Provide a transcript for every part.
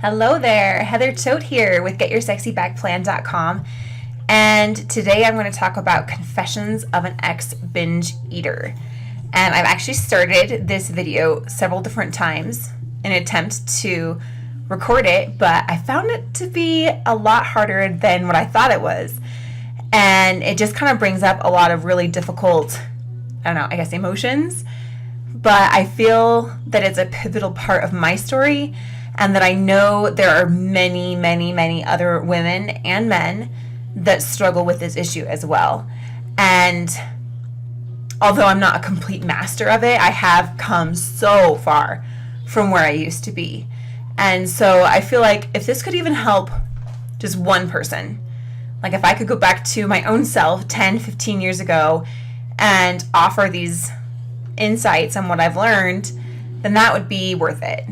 Hello there, Heather Choate here with GetYourSexyBagPlan.com, and today I'm going to talk about confessions of an ex-binge eater. And I've actually started this video several different times in an attempt to record it, but I found it to be a lot harder than what I thought it was. And it just kind of brings up a lot of really difficult, emotions. But I feel that it's a pivotal part of my story, and that I know there are many, many, many other women and men that struggle with this issue as well. And although I'm not a complete master of it, I have come so far from where I used to be. And so I feel like if this could even help just one person, like if I could go back to my own self 10, 15 years ago and offer these insights on what I've learned, then that would be worth it.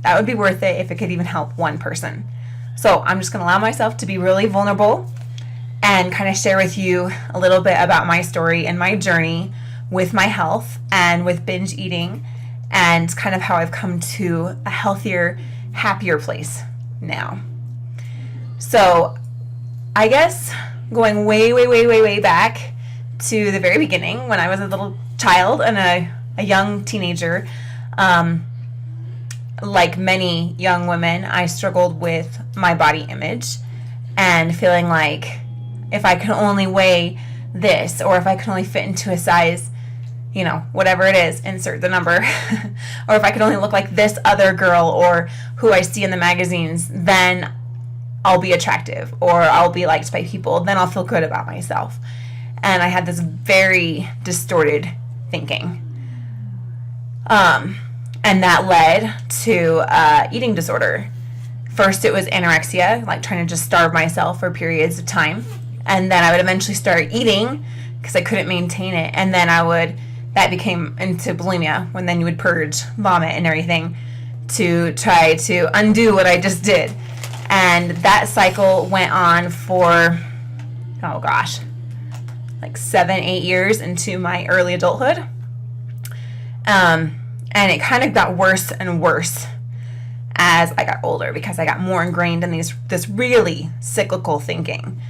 That would be worth it if it could even help one person. So I'm just going to allow myself to be really vulnerable and kind of share with you a little bit about my story and my journey with my health and with binge eating, and kind of how I've come to a healthier, happier place now. So I guess going way back to the very beginning, when I was a little child and a young teenager, like many young women, I struggled with my body image and feeling like if I could only weigh this, or if I could only fit into a size, whatever it is, insert the number, or if I could only look like this other girl or who I see in the magazines, then I'll be attractive or I'll be liked by people, then I'll feel good about myself. And I had this very distorted thinking. And that led to eating disorder. First, it was anorexia, like trying to just starve myself for periods of time. And then I would eventually start eating because I couldn't maintain it. And then that became into bulimia, when then you would purge, vomit, and everything to try to undo what I just did. And that cycle went on for, like 7-8 years into my early adulthood. And it kind of got worse and worse as I got older, because I got more ingrained in this really cyclical thinking,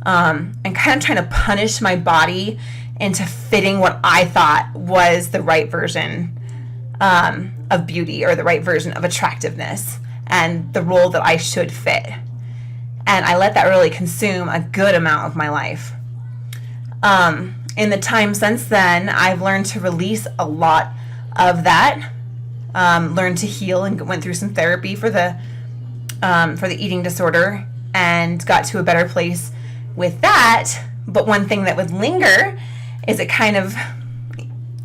and kind of trying to punish my body into fitting what I thought was the right version of beauty, or the right version of attractiveness, and the role that I should fit. And I let that really consume a good amount of my life. In the time since then, I've learned to release a lot of that, learned to heal, and went through some therapy for the eating disorder, and got to a better place with that. But one thing that would linger is it kind of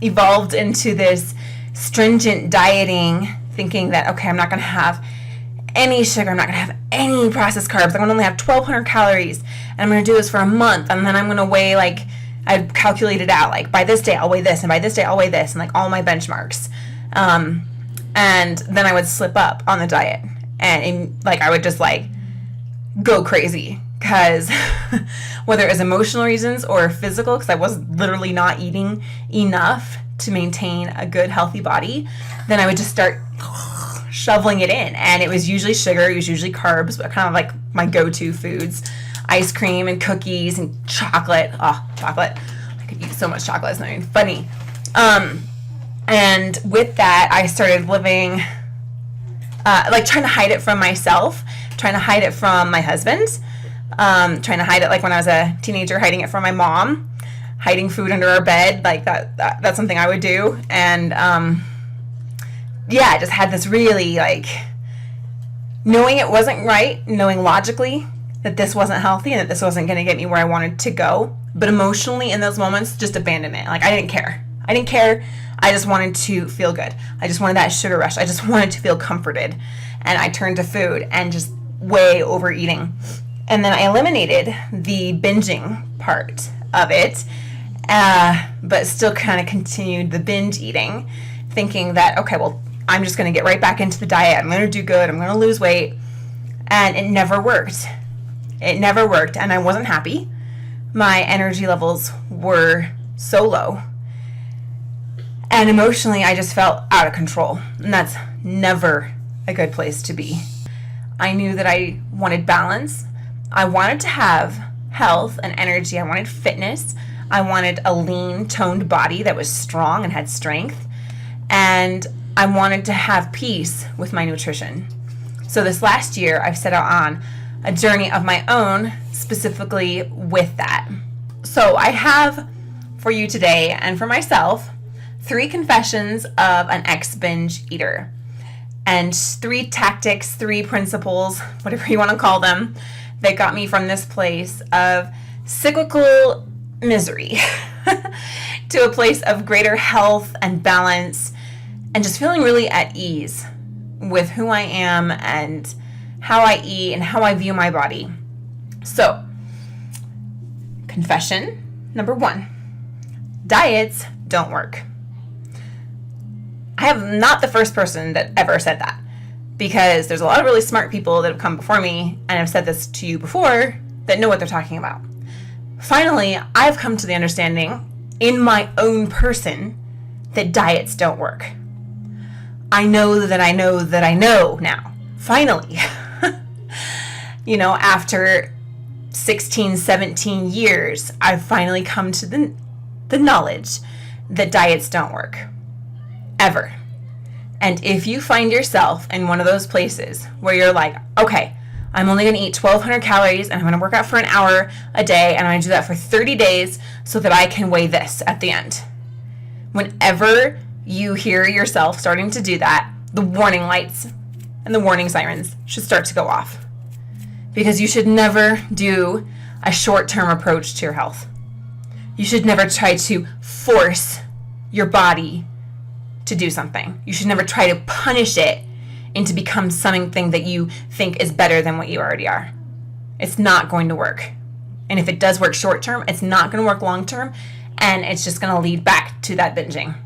evolved into this stringent dieting, thinking that, okay, I'm not going to have any sugar, I'm not going to have any processed carbs, I'm going to only have 1,200 calories, and I'm going to do this for a month, and then I'm going to weigh, like, I've calculated out, like, by this day I'll weigh this, and by this day I'll weigh this, and like all my benchmarks. And then I would slip up on the diet, and I would just like go crazy, because whether it was emotional reasons or physical, because I was literally not eating enough to maintain a good, healthy body, then I would just start shoveling it in. And it was usually sugar, it was usually carbs, but kind of like my go-to foods. Ice cream and cookies and chocolate. Oh, chocolate. I could eat so much chocolate. It's not even funny. And with that, I started living, trying to hide it from myself, trying to hide it from my husband, trying to hide it, like when I was a teenager, hiding it from my mom, hiding food under our bed. Like that's something I would do. And I just had this really, like, knowing it wasn't right, knowing logically that this wasn't healthy and that this wasn't going to get me where I wanted to go. But emotionally, in those moments, just abandonment. Like, I didn't care. I just wanted to feel good. I just wanted that sugar rush. I just wanted to feel comforted. And I turned to food and just way overeating. And then I eliminated the binging part of it, but still kind of continued the binge eating, thinking that, okay, well, I'm just going to get right back into the diet. I'm going to do good. I'm going to lose weight. And it never worked. And I wasn't happy. My energy levels were so low. And emotionally, I just felt out of control. And that's never a good place to be. I knew that I wanted balance. I wanted to have health and energy. I wanted fitness. I wanted a lean, toned body that was strong and had strength. And I wanted to have peace with my nutrition. So this last year, I've set out on a journey of my own, specifically with that. So I have for you today, and for myself, 3 confessions of an ex-binge eater. And 3 tactics, 3 principles, whatever you want to call them, that got me from this place of cyclical misery to a place of greater health and balance and just feeling really at ease with who I am and how I eat and how I view my body. So, confession number 1, diets don't work. I am not the first person that ever said that, because there's a lot of really smart people that have come before me and have said this to you before that know what they're talking about. Finally, I've come to the understanding in my own person that diets don't work. I know that I know that I know now. Finally. After 16, 17 years, I've finally come to the knowledge that diets don't work. Ever. And if you find yourself in one of those places where you're like, okay, I'm only going to eat 1,200 calories and I'm going to work out for an hour a day and I'm going to do that for 30 days so that I can weigh this at the end. Whenever you hear yourself starting to do that, the warning lights and the warning sirens should start to go off. Because you should never do a short-term approach to your health. You should never try to force your body to do something. You should never try to punish it into become something that you think is better than what you already are. It's not going to work. And if it does work short term, it's not going to work long term, and it's just going to lead back to that binging.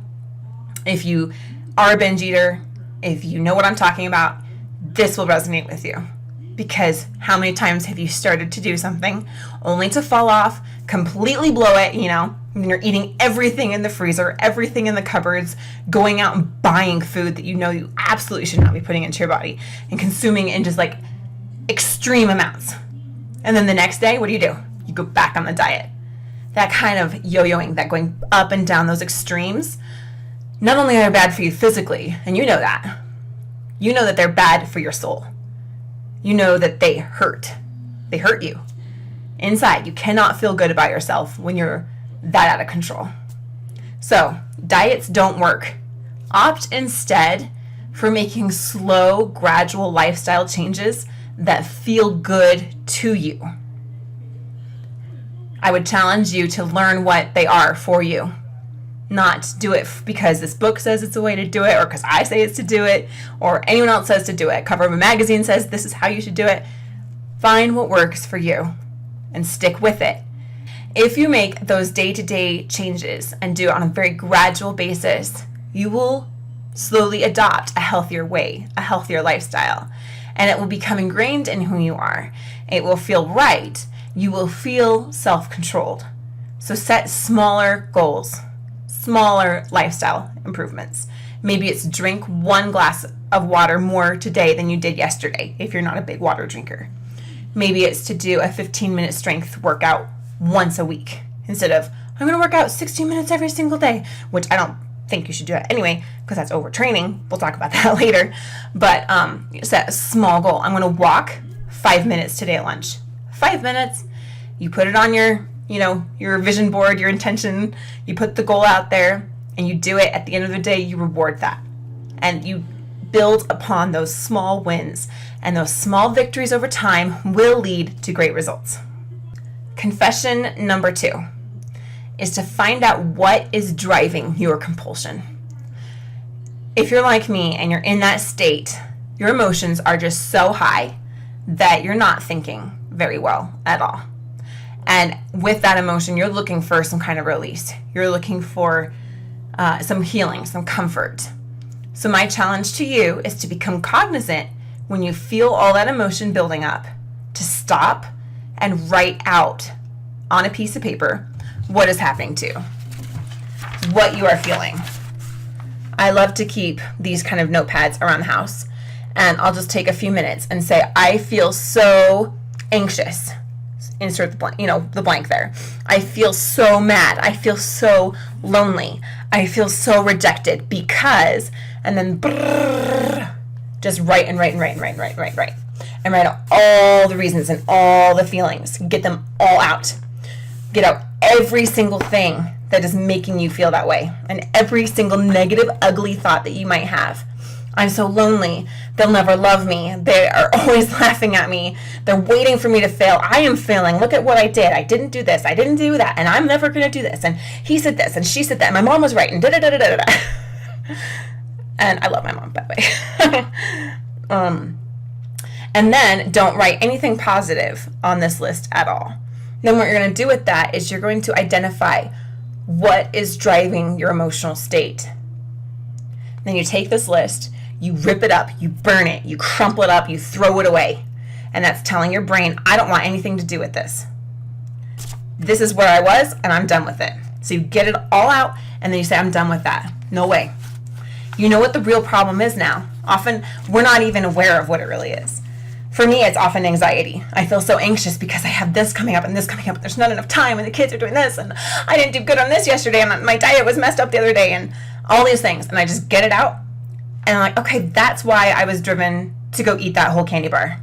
If you are a binge eater, if you know what I'm talking about, this will resonate with you. Because how many times have you started to do something only to fall off, completely blow it, when you're eating everything in the freezer, everything in the cupboards, going out and buying food that you know you absolutely should not be putting into your body and consuming in just like extreme amounts. And then the next day, what do? You go back on the diet. That kind of yo-yoing, that going up and down those extremes, not only are they bad for you physically, and you know that they're bad for your soul. You know that they hurt. They hurt you. Inside, you cannot feel good about yourself when you're that out of control. So, diets don't work. Opt instead for making slow, gradual lifestyle changes that feel good to you. I would challenge you to learn what they are for you. Not do it because this book says it's a way to do it, or because I say it's to do it, or anyone else says to do it. Cover of a magazine says this is how you should do it. Find what works for you and stick with it. If you make those day-to-day changes and do it on a very gradual basis, you will slowly adopt a healthier way, a healthier lifestyle, and it will become ingrained in who you are. It will feel right. You will feel self-controlled. So set smaller goals. Smaller lifestyle improvements. Maybe it's drink 1 glass of water more today than you did yesterday if you're not a big water drinker. Maybe it's to do a 15-minute strength workout once a week instead of, I'm going to work out 60 minutes every single day, which I don't think you should do it anyway because that's overtraining. We'll talk about that later. But set a small goal. I'm going to walk 5 minutes today at lunch. 5 minutes. You put it on your vision board, your intention, you put the goal out there and you do it. At the end of the day, you reward that. And you build upon those small wins, and those small victories over time will lead to great results. Confession number 2 is to find out what is driving your compulsion. If you're like me and you're in that state, your emotions are just so high that you're not thinking very well at all. And with that emotion, you're looking for some kind of release. You're looking for some healing, some comfort. So my challenge to you is to become cognizant when you feel all that emotion building up, to stop and write out on a piece of paper what is happening to you, what you are feeling. I love to keep these kind of notepads around the house. And I'll just take a few minutes and say, I feel so anxious. Insert the blank, the blank there. I feel so mad. I feel so lonely. I feel so rejected because, and then just write and write and write and write and write and write and write. And write out all the reasons and all the feelings. Get them all out. Get out every single thing that is making you feel that way. And every single negative, ugly thought that you might have. I'm so lonely. They'll never love me. They are always laughing at me. They're waiting for me to fail. I am failing. Look at what I did. I didn't do this. I didn't do that. And I'm never going to do this. And he said this. And she said that. And my mom was right. And da-da-da-da-da-da. And I love my mom, by the way. And then don't write anything positive on this list at all. Then what you're going to do with that is you're going to identify what is driving your emotional state. Then you take this list, you rip it up, you burn it, you crumple it up, you throw it away. And that's telling your brain, I don't want anything to do with this. This is where I was, and I'm done with it. So you get it all out, and then you say, I'm done with that. No way. You know what the real problem is now. Often, we're not even aware of what it really is. For me, it's often anxiety. I feel so anxious because I have this coming up and this coming up, and there's not enough time, and the kids are doing this, and I didn't do good on this yesterday, and my diet was messed up the other day, and all these things. And I just get it out, and I'm like, okay, that's why I was driven to go eat that whole candy bar.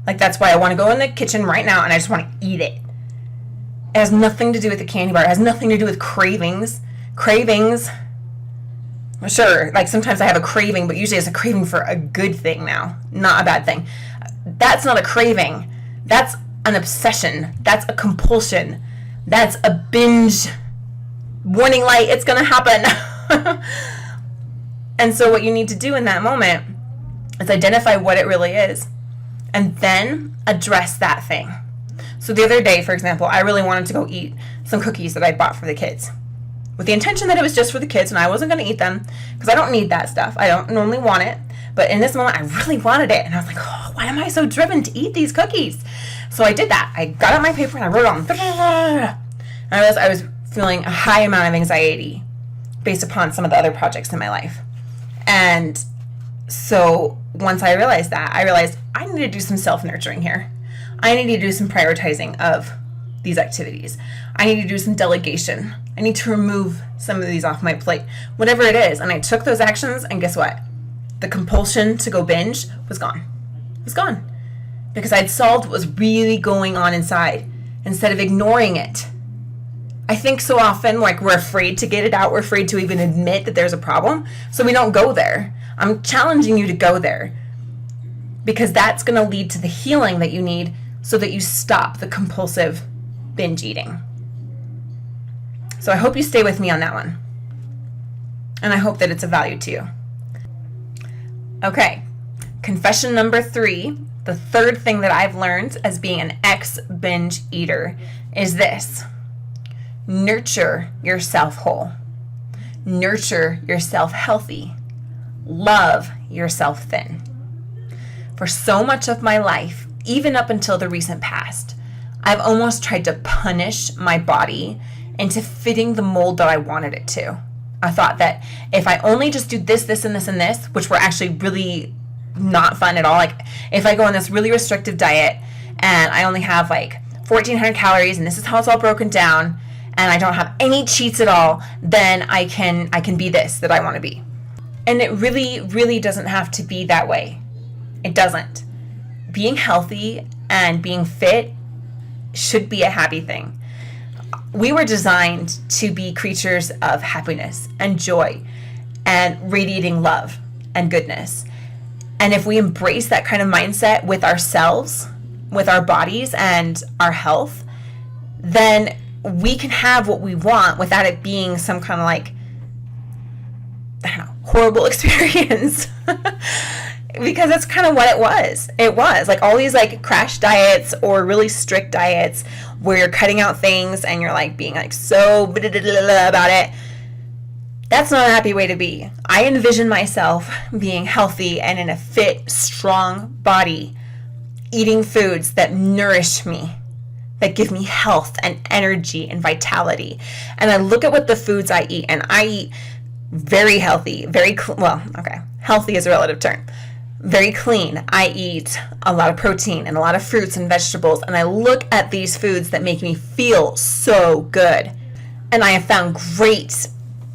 Like, that's why I want to go in the kitchen right now, and I just want to eat it. It has nothing to do with the candy bar. It has nothing to do with cravings. Cravings, sure, like sometimes I have a craving, but usually it's a craving for a good thing now, not a bad thing. That's not a craving. That's an obsession. That's a compulsion. That's a binge. Warning light, it's going to happen. And so what you need to do in that moment is identify what it really is and then address that thing. So the other day, for example, I really wanted to go eat some cookies that I bought for the kids with the intention that it was just for the kids and I wasn't going to eat them because I don't need that stuff. I don't normally want it. But in this moment, I really wanted it. And I was like, oh, why am I so driven to eat these cookies? So I did that. I got out my paper and I wrote on. And I realized I was feeling a high amount of anxiety based upon some of the other projects in my life. And so once I realized that, I realized I need to do some self-nurturing here. I need to do some prioritizing of these activities. I need to do some delegation. I need to remove some of these off my plate, whatever it is. And I took those actions, and guess what? The compulsion to go binge was gone. It was gone. Because I'd solved what was really going on inside instead of ignoring it. I think so often, like, we're afraid to get it out. We're afraid to even admit that there's a problem. So we don't go there. I'm challenging you to go there. Because that's going to lead to the healing that you need so that you stop the compulsive binge eating. So I hope you stay with me on that one. And I hope that it's of value to you. Okay, confession number 3, the third thing that I've learned as being an ex-binge eater is this. Nurture yourself whole. Nurture yourself healthy. Love yourself thin. For so much of my life, even up until the recent past, I've almost tried to punish my body into fitting the mold that I wanted it to. I thought that if I only just do this, this, and this, and this, which were actually really not fun at all. Like, if I go on this really restrictive diet and I only have like 1,400 calories and this is how it's all broken down and I don't have any cheats at all, then I can be this that I want to be. And it really, really doesn't have to be that way. It doesn't. Being healthy and being fit should be a happy thing. We were designed to be creatures of happiness and joy and radiating love and goodness. And if we embrace that kind of mindset with ourselves, with our bodies and our health, then we can have what we want without it being some kind of like, I don't know, horrible experience. Because that's kind of what it was. It was like all these like crash diets or really strict diets where you're cutting out things and you're like being like so about it. That's not a happy way to be. I envision myself being healthy and in a fit, strong body, eating foods that nourish me, that give me health and energy and vitality. And I look at what the foods I eat, and I eat very healthy, healthy is a relative term. very clean. I eat a lot of protein and a lot of fruits and vegetables, and I look at these foods that make me feel so good. And I have found great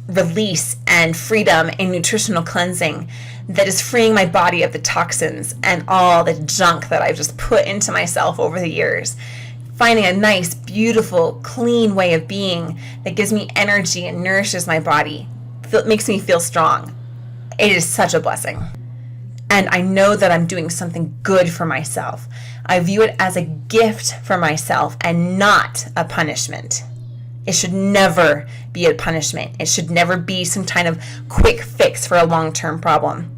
release and freedom in nutritional cleansing that is freeing my body of the toxins and all the junk that I've just put into myself over the years. Finding a nice, beautiful, clean way of being that gives me energy and nourishes my body. It makes me feel strong. It is such a blessing. And I know that I'm doing something good for myself. I view it as a gift for myself and not a punishment. It should never be a punishment. It should never be some kind of quick fix for a long-term problem.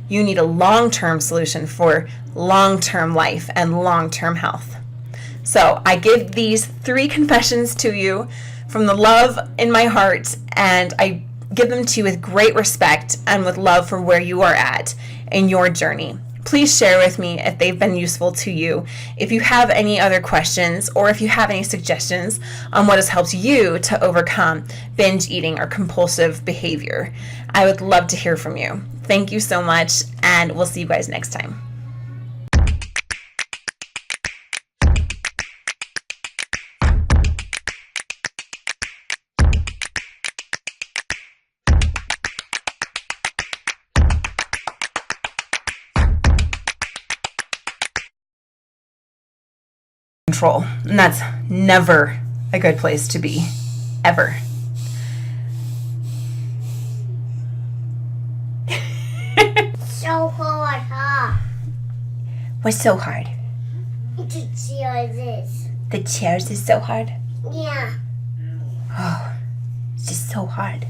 You need a long-term solution for long-term life and long-term health. So I give these 3 confessions to you from the love in my heart, and I give them to you with great respect and with love for where you are at in your journey. Please share with me if they've been useful to you. If you have any other questions or if you have any suggestions on what has helped you to overcome binge eating or compulsive behavior, I would love to hear from you. Thank you so much, and we'll see you guys next time. Control, and that's never a good place to be, ever. So hard, huh? What's so hard? The chairs is. The chairs is so hard. Yeah. Oh, it's just so hard.